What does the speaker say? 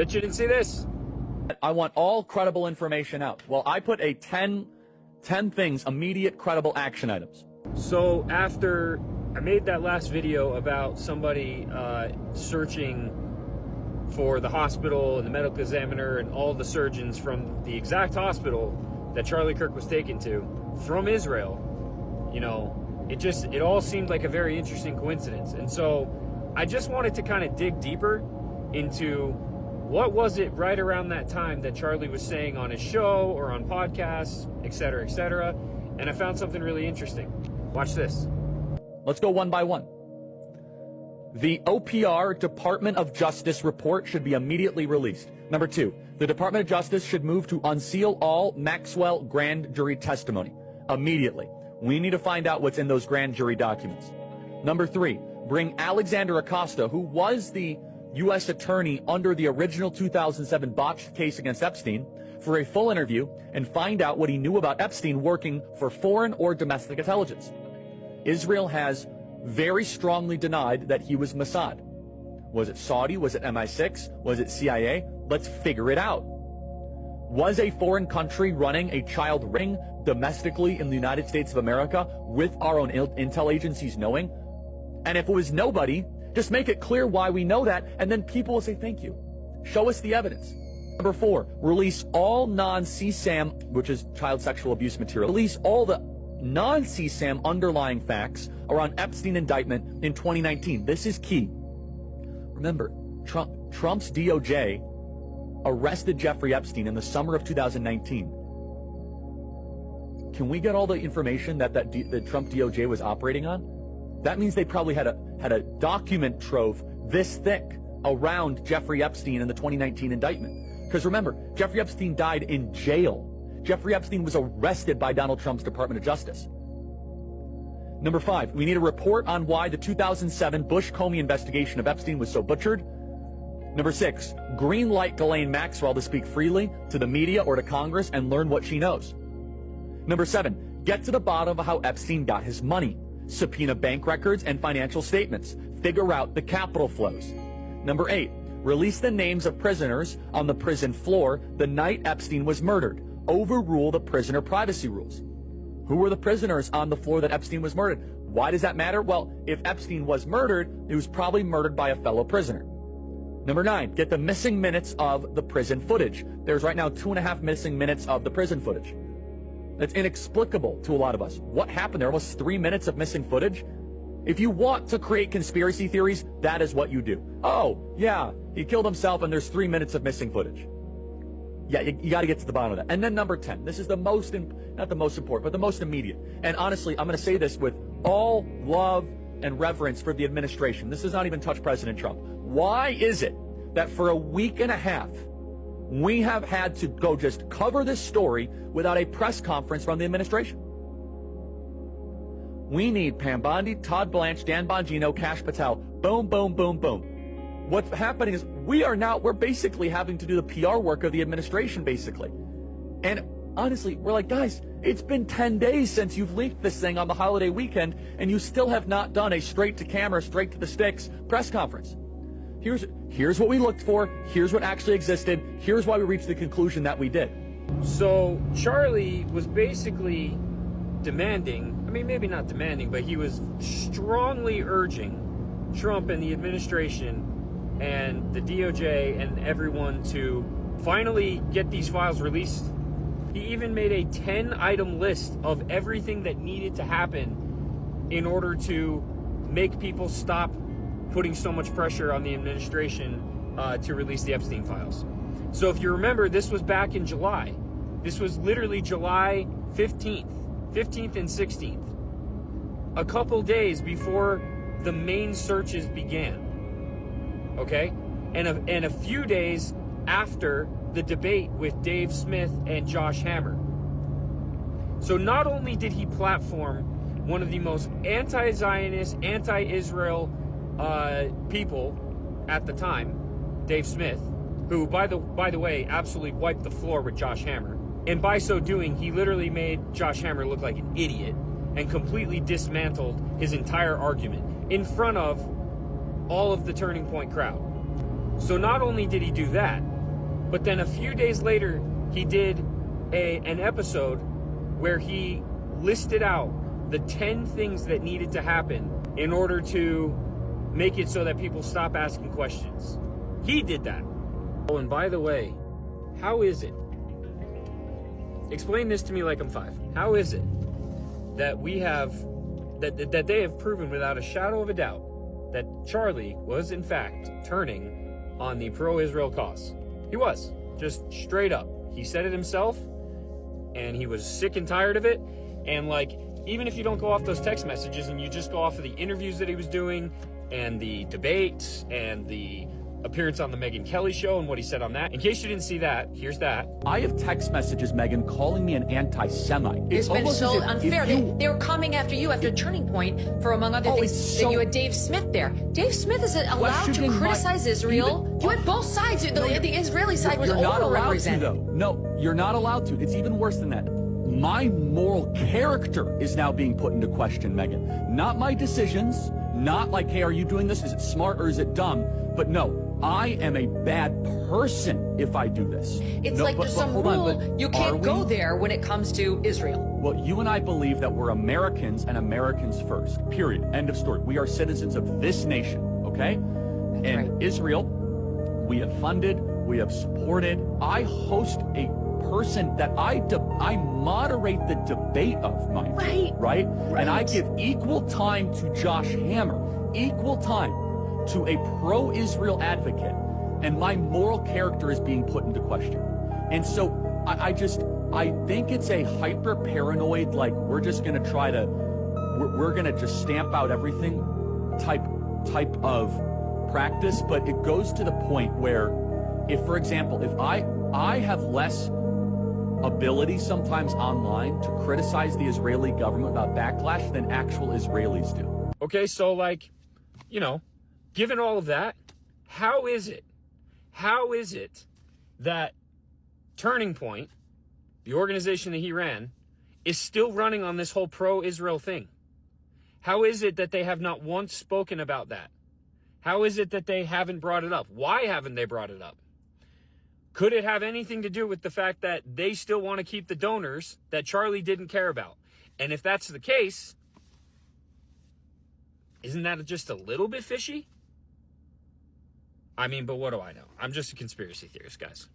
Bet you didn't see this. I want all credible information out. Well, I put a 10 things, immediate credible action items. So after I made that last video about somebody searching for the hospital and the medical examiner and all the surgeons from the exact hospital that Charlie Kirk was taken to from Israel, you know, it all seemed like a very interesting coincidence. And so I just wanted to kind of dig deeper into what was it right around that time that Charlie was saying on his show or on podcasts, et cetera, and I found something really interesting. Watch this. Let's go one by one. The OPR, Department of Justice report should be immediately released. Number 2, the Department of Justice should move to unseal all Maxwell grand jury testimony immediately. We need to find out what's in those grand jury documents. Number 3, bring Alexander Acosta, who was the U.S. attorney under the original 2007 botched case against Epstein, for a full interview and find out what he knew about Epstein working for foreign or domestic intelligence. Israel has very strongly denied that he was Mossad. Was it Saudi? Was it MI6? Was it CIA? Let's figure it out. Was a foreign country running a child ring domestically in the United States of America with our own intel agencies knowing? And if it was nobody, just make it clear why we know that, and then people will say thank you. Show us the evidence. Number 4, release all non-CSAM, which is child sexual abuse material, release all the non-CSAM underlying facts around Epstein indictment in 2019. This is key. Remember, Trump's DOJ arrested Jeffrey Epstein in the summer of 2019. Can we get all the information that the Trump DOJ was operating on? That means they probably had a document trove this thick around Jeffrey Epstein in the 2019 indictment. Because remember, Jeffrey Epstein died in jail. Jeffrey Epstein was arrested by Donald Trump's Department of Justice. Number 5, we need a report on why the 2007 Bush-Comey investigation of Epstein was so butchered. Number 6, green light Ghislaine Maxwell to speak freely to the media or to Congress and learn what she knows. Number 7, get to the bottom of how Epstein got his money. Subpoena bank records and financial statements. Figure out the capital flows. Number 8, release the names of prisoners on the prison floor the night Epstein was murdered. Overrule the prisoner privacy rules. Who were the prisoners on the floor that Epstein was murdered? Why does that matter? Well, if Epstein was murdered, he was probably murdered by a fellow prisoner. Number 9, get the missing minutes of the prison footage. There's right now 2.5 missing minutes of the prison footage. That's inexplicable to a lot of us. What happened? There almost 3 minutes of missing footage. If you want to create conspiracy theories, that is what you do. Oh, yeah, he killed himself and there's 3 minutes of missing footage. Yeah, you got to get to the bottom of that. And then number 10, this is the most, not the most important, but the most immediate. And honestly, I'm going to say this with all love and reverence for the administration. This does not even touch President Trump. Why is it that for a week and a half, we have had to go just cover this story without a press conference from the administration? We need Pam Bondi, Todd Blanche, Dan Bongino, Kash Patel. Boom, boom, boom, boom. What's happening is we're basically having to do the PR work of the administration, basically. And honestly, we're like, guys, it's been 10 days since you've leaked this thing on the holiday weekend, and you still have not done a straight to camera, straight to the sticks press conference. Here's what we looked for. Here's what actually existed. Here's why we reached the conclusion that we did. So Charlie was basically demanding, I mean, maybe not demanding, but he was strongly urging Trump and the administration and the DOJ and everyone to finally get these files released. He even made a 10-item list of everything that needed to happen in order to make people stop putting so much pressure on the administration to release the Epstein files. So if you remember, this was back in July. This was literally July 15th and 16th. A couple days before the main searches began. Okay? And a few days after the debate with Dave Smith and Josh Hammer. So not only did he platform one of the most anti-Zionist, anti-Israel people at the time, Dave Smith, who, by the way, absolutely wiped the floor with Josh Hammer. And by so doing, he literally made Josh Hammer look like an idiot and completely dismantled his entire argument in front of all of the Turning Point crowd. So not only did he do that, But then a few days later, he did an episode where he listed out the 10 things that needed to happen in order to make it so that people stop asking questions. He did that. Oh, and by the way, how is it? Explain this to me like I'm 5. How is it that we have, that they have proven without a shadow of a doubt that Charlie was in fact turning on the pro-Israel cause? He was, just straight up. He said it himself, and he was sick and tired of it. And like, even if you don't go off those text messages and you just go off of the interviews that he was doing and the debates and the appearance on the Megyn Kelly show and what he said on that. In case you didn't see that, here's that. I have text messages, Megyn, calling me an anti-Semite. It's been almost so as unfair. They were coming after you after Turning Point for, among other things, that you had Dave Smith there. Dave Smith isn't allowed to criticize Israel. You had both sides. The Israeli side was overrepresented. No, you're not allowed to. It's even worse than that. My moral character is now being put into question, Megyn. Not my decisions, not like, hey, are you doing this? Is it smart or is it dumb? But no, I am a bad person if I do this. It's like there's some rule you can't go there when it comes to Israel. Well, you and I believe that we're Americans and Americans first, period. End of story. We are citizens of this nation, okay? And right. Israel, we have funded, we have supported. I host a person that I moderate the debate of, mind you, right? And I give equal time to Josh Hammer, equal time to a pro-Israel advocate, and my moral character is being put into question. And so I think it's a hyper paranoid, like we're just gonna try to, we're gonna just stamp out everything type of practice. But it goes to the point where, if, for example, if I have less ability sometimes online to criticize the Israeli government without backlash than actual Israelis do. Okay, so like, you know, given all of that, how is it that Turning Point, the organization that he ran, is still running on this whole pro-Israel thing? How is it that they have not once spoken about that? How is it that they haven't brought it up? Why haven't they brought it up? Could it have anything to do with the fact that they still want to keep the donors that Charlie didn't care about? And if that's the case, isn't that just a little bit fishy? I mean, but what do I know? I'm just a conspiracy theorist, guys.